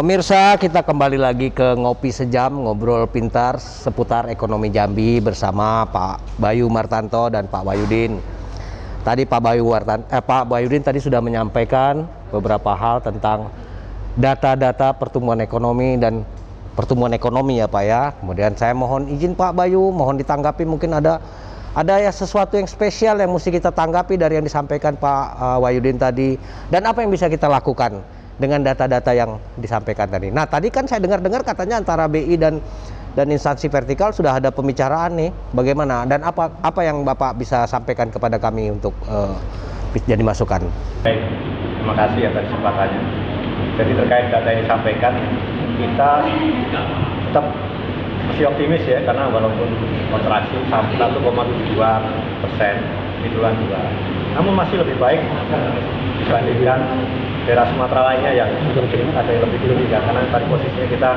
Pemirsa, kita kembali lagi ke Ngopi Sejam, ngobrol pintar seputar ekonomi Jambi bersama Pak Bayu Martanto dan Pak Wahyudin. Tadi Pak Wahyudin tadi sudah menyampaikan beberapa hal tentang data-data pertumbuhan ekonomi dan pertumbuhan ekonomi ya Pak ya. Kemudian saya mohon izin Pak Bayu, mohon ditanggapi, mungkin ada ya sesuatu yang spesial yang mesti kita tanggapi dari yang disampaikan Pak Wahyudin tadi, dan apa yang bisa kita lakukan dengan data-data yang disampaikan tadi. Nah, tadi kan saya dengar-dengar katanya antara BI dan instansi vertikal sudah ada pembicaraan nih, bagaimana dan apa yang Bapak bisa sampaikan kepada kami untuk jadi masukan. Baik, terima kasih atas kesempatannya. Jadi terkait data yang disampaikan, kita tetap masih optimis ya, karena walaupun kontraksi 1,72% di bulan 2, namun masih lebih baik dibandingkan daerah Sumatera lainnya yang ada yang lebih tinggi ya, karena tadi posisinya kita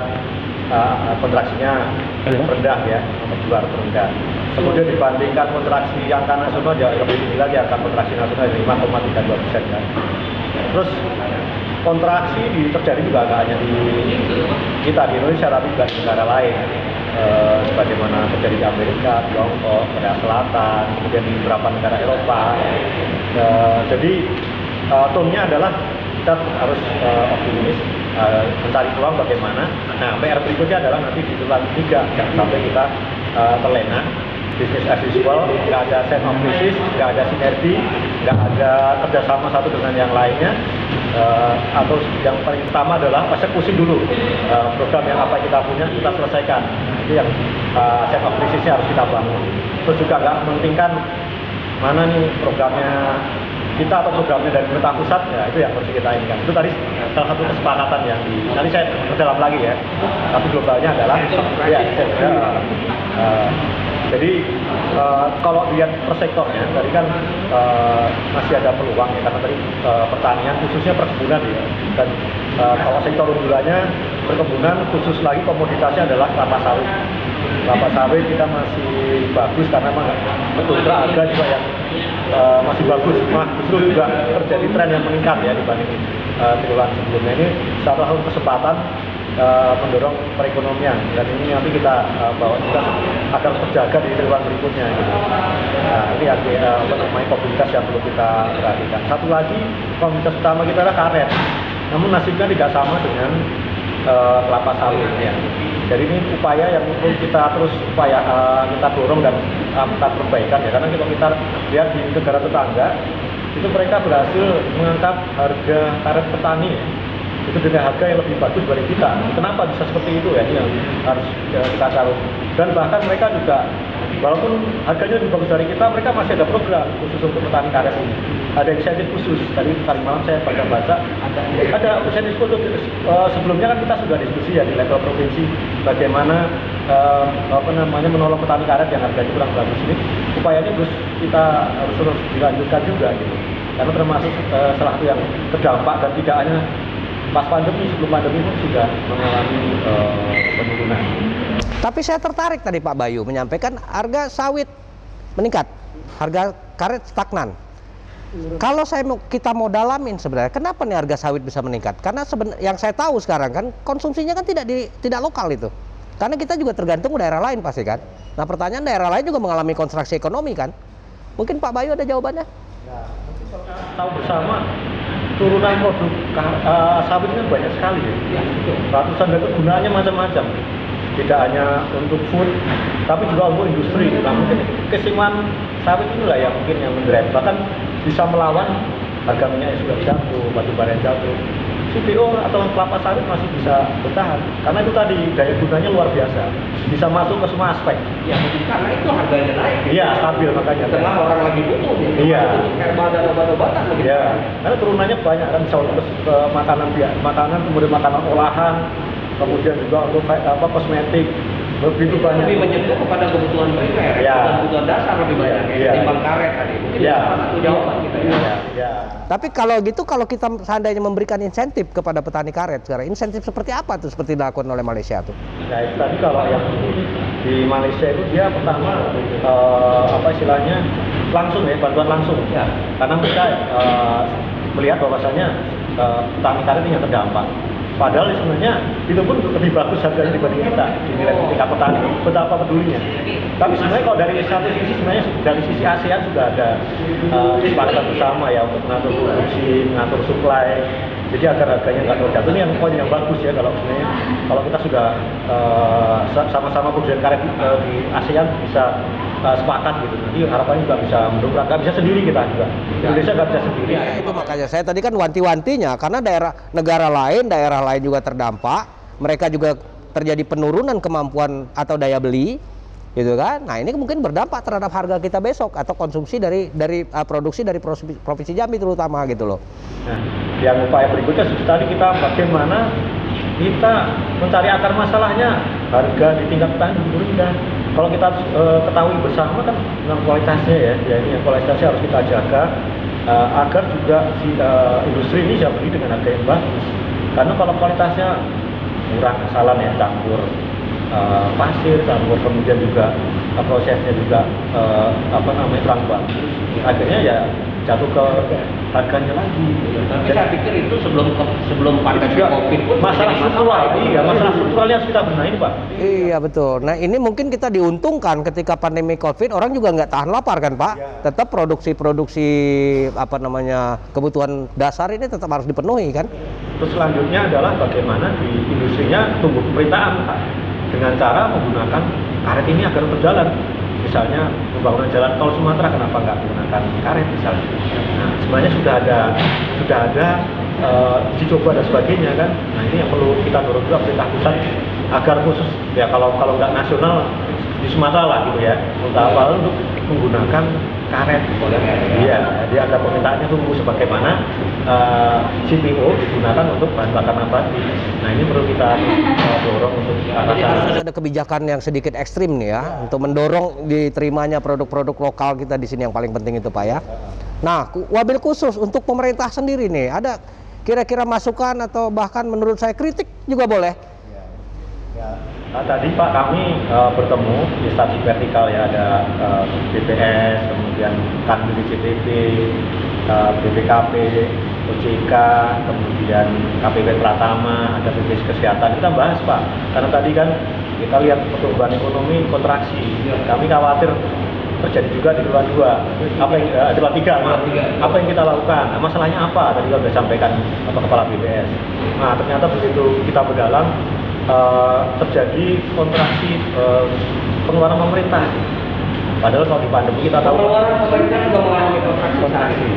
kontraksinya rendah ya, nomor 2 rendah. Kemudian dibandingkan kontraksi angka nasional ya lebih tinggi lagi, angka kontraksi nasional 5,32% kan. Terus kontraksi terjadi juga nggak hanya di kita di Indonesia, tapi juga di negara lain. Sebagaimana terjadi di Amerika, Tiongkok, Korea Selatan, kemudian di beberapa negara Eropa. Jadi tone-nya adalah kita harus optimis, mencari peluang bagaimana. Nah, PR berikutnya adalah nanti di bulan 3, jangan sampai kita terlena. Bisnis as usual, nggak ada sense of crisis, nggak ada sinergi, nggak ada kerjasama satu dengan yang lainnya. Atau yang paling utama adalah eksekusi dulu program yang apa kita punya, kita selesaikan. Itu yang sense of crisisnya harus kita bangun. Terus juga nggak mementingkan mana nih programnya kita atau programnya dari pemerintah pusat, ya itu yang harus kita inginkan. Itu tadi salah satu kesepakatan yang nanti saya berdalam lagi ya. Tapi globalnya adalah ya jadi kalau lihat per sektornya tadi kan masih ada peluang ya, karena tadi pertanian khususnya perkebunan ya, dan kalau sektor unggulannya perkebunan, khusus lagi komoditasnya adalah kelapa sawit. Kelapa sawit kita masih bagus karena betul harga juga yang masih bagus, justru juga terjadi tren yang meningkat ya dibanding triwulan sebelumnya. Ini salah satu kesempatan mendorong perekonomian, dan ini nanti kita bawa juga agar terjaga di triwulan berikutnya gitu. Nah, ini komoditas yang perlu kita perhatikan. Satu lagi komoditas utama kita adalah karet, namun nasibnya tidak sama dengan kelapa sawit ya. Jadi ini upaya yang perlu kita terus kita dorong dan kita perbaikan ya, karena kalau kita lihat di negara tetangga itu mereka berhasil mengangkat harga karet petani ya, itu dengan harga yang lebih bagus dari kita. Kenapa bisa seperti itu ya? Ini yang harus kita taruh. Dan bahkan mereka juga, walaupun harganya lebih bagus dari kita, mereka masih ada program khusus untuk petani karet ini. Ada insentif khusus. Tadi malam saya baca ada insentif khusus. Sebelumnya kan kita sudah diskusi ya di level provinsi bagaimana menolong petani karet yang harganya kurang bagus ini. Upayanya kita harus terus dilanjutkan juga gitu. Karena termasuk salah satu yang terdampak, dan tidak hanya pas pandemi, sebelum pandemi pun sudah mengalami penurunan. Tapi saya tertarik tadi Pak Bayu menyampaikan harga sawit meningkat, harga karet stagnan. Kalau kita mau dalamin sebenarnya, kenapa nih harga sawit bisa meningkat? Karena yang saya tahu sekarang kan konsumsinya kan tidak lokal itu. Karena kita juga tergantung daerah lain pasti kan. Nah, pertanyaan, daerah lain juga mengalami kontraksi ekonomi kan? Mungkin Pak Bayu ada jawabannya? Ya, mungkin kalau kita tahu bersama, turunan produk sawit itu banyak sekali ya. Ratusan, dan kegunaannya macam-macam. Tidak hanya untuk food, tapi juga untuk industri. Nah, mungkin kesimpulan sawit inilah yang mungkin yang mendrive, bahkan bisa melawan harga minyak yang sudah jatuh, batu bara yang jatuh. CPO atau kelapa sawit masih bisa bertahan, karena itu tadi daya gunanya luar biasa, bisa masuk ke semua aspek. Ya, mungkin karena itu harganya naik. Iya, stabil makanya. Tengah orang lagi butuh nih. Iya. Herbal dan obat-obatan lagi. Iya, karena turunannya banyak kan, bisa untuk ke makanan, kemudian makanan olahan, kemudian juga untuk kosmetik. Begitu banyak. Lebih menyentuh kepada kebutuhan primer, ya. Kebutuhan dasar lebih banyak ya, dibanding karet tadi. Mungkin itu salah satu jawaban kita ya. Ya. Tapi kalau gitu, kalau kita seandainya memberikan insentif kepada petani karet sekarang, insentif seperti apa tuh seperti dilakukan oleh Malaysia tuh? Nah, itu tadi kalau yang di Malaysia itu dia pertama istilahnya langsung ya, bantuan langsung ya. Karena mereka melihat bahwasanya petani karet ini yang terdampak. Padahal sebenarnya itu pun lebih bagus harganya dibanding kita dinilai tingkat petani, betapa pedulinya. Tapi sebenarnya kalau dari satu sisi sebenarnya dari sisi ASEAN sudah ada kesepakatan bersama ya untuk mengatur produksi, mengatur supply. Jadi agar harganya nggak terlalu jatuh. Ini yang poin yang bagus ya kalau sebenarnya kalau kita sudah sama-sama produsen karet di ASEAN bisa sepakat gitu. Nanti harapannya juga bisa mendongkrak. Nggak bisa sendiri kita juga. Indonesia nggak bisa sendiri. Ya, itu makanya saya tadi kan wanti-wantinya karena daerah lain juga terdampak, mereka juga terjadi penurunan kemampuan atau daya beli, gitu kan? Nah ini mungkin berdampak terhadap harga kita besok atau konsumsi dari produksi dari provinsi Jambi terutama gitu loh. Nah, yang upaya berikutnya tadi kita bagaimana kita mencari akar masalahnya harga di tingkat petani begitu rendah. Kalau kita ketahui bersama kan dengan kualitasnya ya ini yang kualitasnya harus kita jaga agar juga si industri ini bisa beli dengan harga yang bagus. Karena kalau kualitasnya kurang asalan ya campur pasir, campur kemudian juga prosesnya juga kurang bagus, akhirnya ya jatuh ke harganya lagi. Tapi saya pikir itu sebelum pandemi COVID pun masalah struktural, iya masalah strukturalnya harus kita benahin Pak. Iya betul. Nah ini mungkin kita diuntungkan ketika pandemi COVID orang juga nggak tahan lapar kan Pak. Ya. Tetap produksi kebutuhan dasar ini tetap harus dipenuhi kan. Terus selanjutnya adalah bagaimana di industrinya tumbuh pemerintahan Pak, dengan cara menggunakan karet ini agar berjalan. Misalnya pembangunan jalan tol Sumatera kenapa nggak menggunakan karet misalnya. Nah sebenarnya sudah ada dicoba dan sebagainya kan. Nah ini yang perlu kita dorong juga pemerintah pusat agar khusus ya kalau nggak nasional di Sumatera lah gitu ya untuk awal untuk menggunakan karet. Iya, dia ada permintaannya tumbuh sebagaimana CPO digunakan untuk bahan bakar nabati. Nah ini perlu kita dorong untuk Harus ada kebijakan yang sedikit ekstrim nih ya untuk mendorong diterimanya produk-produk lokal kita di sini yang paling penting itu Pak ya. Nah wabil khusus untuk pemerintah sendiri nih ada kira-kira masukan atau bahkan menurut saya kritik juga boleh. Nah, tadi Pak kami bertemu di instansi vertikal ya ada BPS, kemudian Kanwil CTP, BPKP, OJK, kemudian KPP Pratama, ada BPS Kesehatan. Kita bahas Pak, karena tadi kan kita lihat pertumbuhan ekonomi kontraksi. Kami khawatir terjadi juga di dua tiga. Apa yang kita lakukan? Nah, masalahnya apa? Tadi kita sudah sampaikan Kepala BPS. Nah ternyata begitu kita berdalam terjadi kontraksi pengeluaran pemerintah. Padahal kalau di pandemi kita tahu pengeluaran pemerintah juga mengalami kontraksi.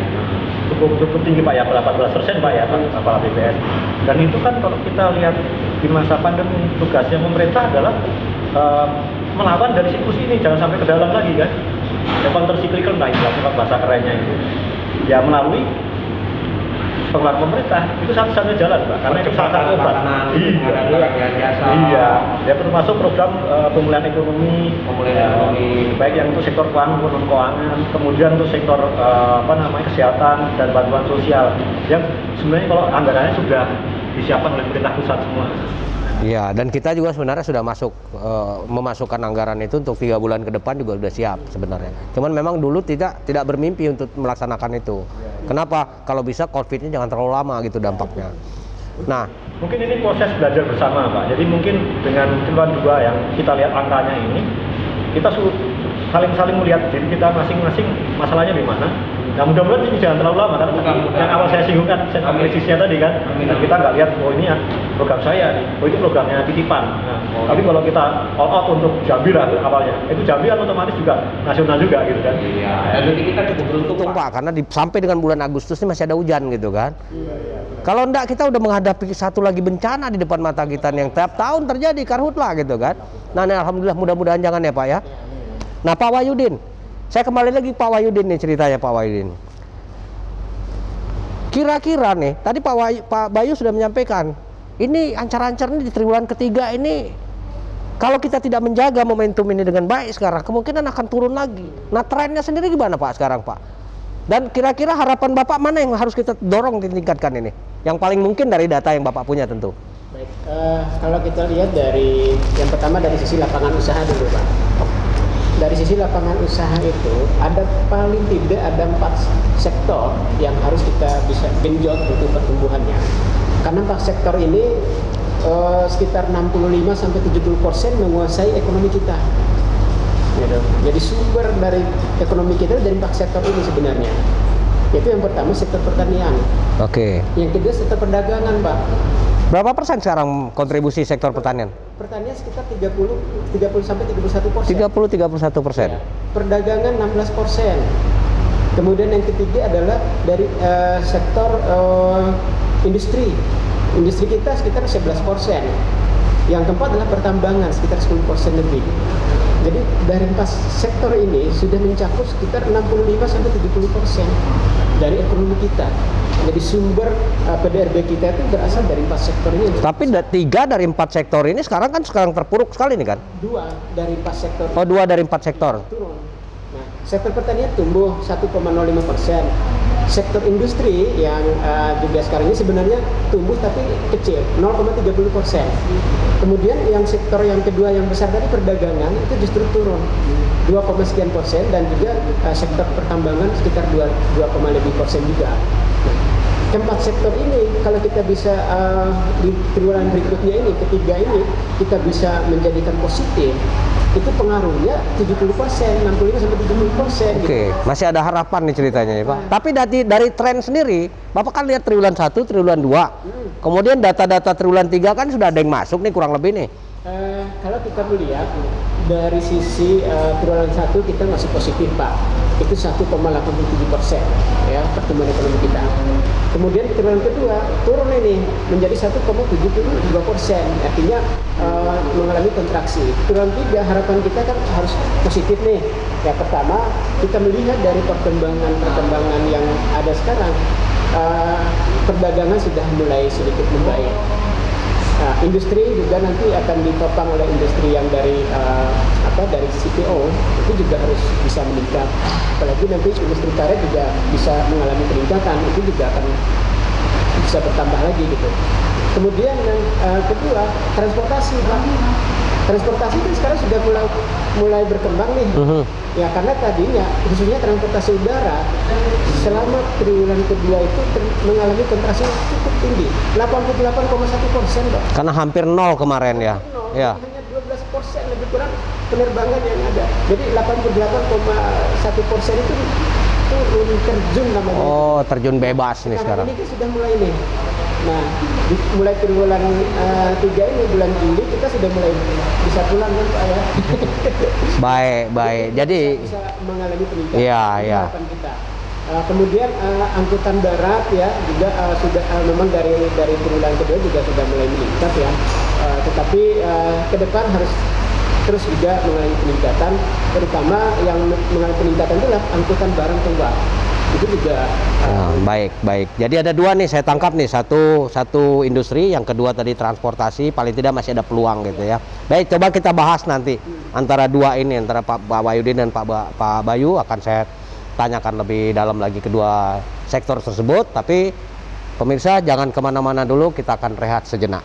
Cukup tinggi Pak ya, 18% Pak ya Kepala BPS. Dan itu kan kalau kita lihat di masa pandemi tugasnya pemerintah adalah melawan dari siklus ini, jangan sampai ke dalam lagi kan. Ya counter cyclical nah itu bahasa kerennya itu. Ya melalui pengeluaran pemerintah itu satu-satunya jalan Pak, karena itu salah satu obat. Iya, ya termasuk program pemulihan ekonomi, baik yang untuk sektor keuangan maupun non keuangan, kemudian untuk sektor kesehatan dan bantuan sosial yang sebenarnya kalau anggarannya sudah disiapkan oleh pemerintah pusat semua. Iya, dan kita juga sebenarnya sudah memasukkan anggaran itu untuk 3 bulan ke depan juga sudah siap sebenarnya. Cuman memang dulu tidak bermimpi untuk melaksanakan itu. Kenapa? Kalau bisa COVID-nya jangan terlalu lama gitu dampaknya. Nah, mungkin ini proses belajar bersama Pak. Jadi mungkin dengan triwulan 2 yang kita lihat angkanya ini, kita saling melihat diri kita masing-masing masalahnya di mana. Nah mudah-mudahan ini jangan terlalu lama karena yang awal saya singgung kan krisisnya tadi kan, dan kita nggak lihat oh ini ya program saya nih, oh itu programnya titipan. Nah, tapi kalau kita all out untuk Jambi lah awalnya, itu Jambi kan otomatis juga nasional juga gitu kan. Iya. Jadi kita cukup beruntung Pak karena sampai dengan bulan Agustus ini masih ada hujan gitu kan. Kalau enggak kita udah menghadapi satu lagi bencana di depan mata kita yang tiap tahun terjadi karhutlah gitu kan. Nah alhamdulillah mudah-mudahan jangan ya Pak ya. Nah Pak Wahyudin, saya kembali lagi Pak Wahyudin nih ceritanya Pak Wahyudin. Kira-kira nih, tadi Pak Bayu sudah menyampaikan, ini ancar-ancar ini di triwulan ketiga ini, kalau kita tidak menjaga momentum ini dengan baik sekarang, kemungkinan akan turun lagi. Nah trennya sendiri gimana Pak sekarang Pak? Dan kira-kira harapan Bapak mana yang harus kita dorong ditingkatkan ini? Yang paling mungkin dari data yang Bapak punya tentu. Baik, kalau kita lihat dari, yang pertama dari sisi lapangan usaha dulu Pak. Dari sisi lapangan usaha itu ada paling tidak ada 4 sektor yang harus kita bisa genjot untuk pertumbuhannya. Karena 4 sektor ini sekitar 65 sampai 70% menguasai ekonomi kita. Gitu. Jadi sumber dari ekonomi kita dari 4 sektor ini sebenarnya. Itu yang pertama sektor pertanian. Oke. Yang kedua sektor perdagangan, Pak. Berapa persen sekarang kontribusi sektor pertanian? Pertanian sekitar 30 sampai 31%. 30-31%. Ya. Perdagangan 16%. Kemudian yang ketiga adalah dari sektor industri. Industri kita sekitar 11%. Yang keempat adalah pertambangan sekitar 10% lebih. Jadi dari 4 sektor ini sudah mencakup sekitar 65 sampai 70% dari ekonomi kita. Jadi sumber PDRB kita itu berasal dari 4 sektor ini. Tapi 3 dari 4 sektor ini sekarang terpuruk sekali nih kan? 2 dari 4 sektor. Oh, 2 dari 4 sektor. Turun. Nah, sektor pertanian tumbuh 1,05%. Sektor industri yang juga sekarang ini sebenarnya tumbuh tapi kecil, 0,30%. Kemudian yang sektor yang kedua yang besar tadi perdagangan itu justru turun 2, sekian persen, dan juga sektor pertambangan sekitar 2, lebih persen juga. Keempat sektor ini kalau kita bisa di triwulan berikutnya ini, ketiga ini kita bisa menjadikan positif, itu pengaruhnya 70%, 65 sampai 70%. Oke, masih ada harapan nih ceritanya ya Pak. Tapi dari tren sendiri, Bapak kan lihat triwulan 1, triwulan 2. Kemudian data-data triwulan 3 kan sudah ada yang masuk nih kurang lebih nih. Kalau kita melihat dari sisi triwulan 1 kita masih positif, Pak. Itu 1,87% ya pertumbuhan ekonomi kita. Kemudian triwulan kedua turun ini menjadi 1,72%, artinya mengalami kontraksi. Triwulan 3 harapan kita kan harus positif nih. Ya, pertama kita melihat dari perkembangan yang ada sekarang, perdagangan sudah mulai sedikit membaik. Industri juga nanti akan ditopang oleh industri yang dari dari CPO, itu juga harus bisa meningkat. Apalagi nanti industri karet juga bisa mengalami peningkatan, itu juga akan bisa bertambah lagi gitu. Kemudian yang kedua, transportasi, Pak. Transportasi kan sekarang sudah mulai berkembang nih. Ya, karena tadinya khususnya transportasi udara selama triwulan kedua itu mengalami kontraksi yang cukup tinggi, 88,1%, Pak. Karena hampir 0 kemarin ya. Ya. Hanya 12% lebih kurang penerbangan yang ada. Jadi 88,1% itu terjun namanya. Oh, terjun bebas nih sekarang. Ini kan sudah mulai nih. Nah, mulai triwulan 3 ini bulan Juli kita sudah mulai bisa pulang kan, Pak ya. Baik. Jadi bisa mengalami peningkatan. Iya. Harapan kita. Kemudian angkutan darat ya juga sudah memang dari triwulan kedua juga sudah mulai meningkat ya. Tetapi ke depan harus terus juga mengalami peningkatan, terutama yang mengalami peningkatan itu adalah angkutan barang tua. Itu juga baik. Jadi ada 2 nih saya tangkap nih, satu industri, yang kedua tadi transportasi, paling tidak masih ada peluang gitu ya. Baik, coba kita bahas nanti antara 2 ini, antara Pak Wahyudin dan Pak Bayu, akan saya tanyakan lebih dalam lagi kedua sektor tersebut. Tapi pemirsa jangan kemana-mana dulu, kita akan rehat sejenak.